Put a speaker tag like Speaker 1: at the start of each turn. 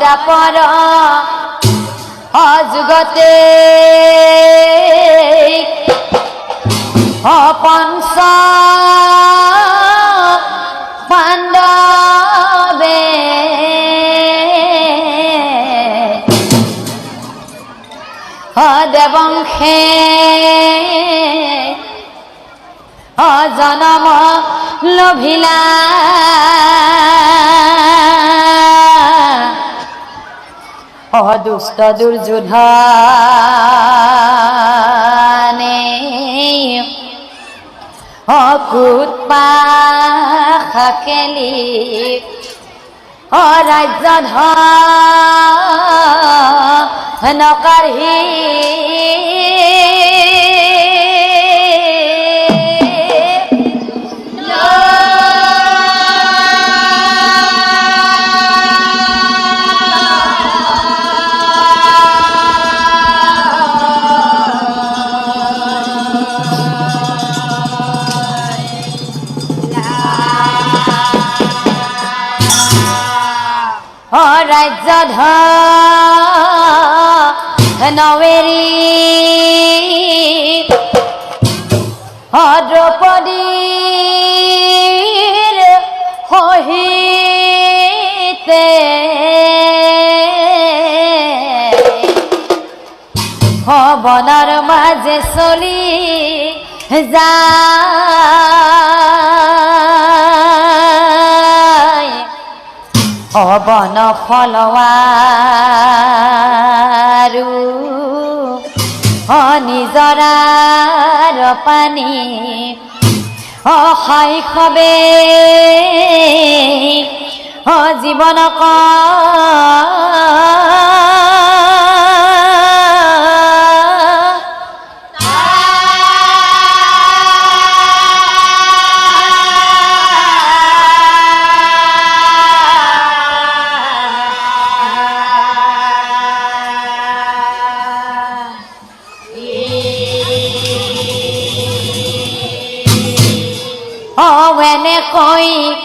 Speaker 1: দাপৰ যুগতে পঞ্চ পাণ্ডৱে দেবংশে জনম লভিলা দুষ্ট দুৰ্যোধনে কুট পাশ খেলি ৰাজ্য ধন কাঢ়ি ৰাজ্য ধনৱেৰী দ্ৰৌপদীৰ সহিতে বনৰ মাজে চলি যায় বন ফলৱাৰো নিজৰাৰ পানী শৈশৱে জীৱনক এনেকৈ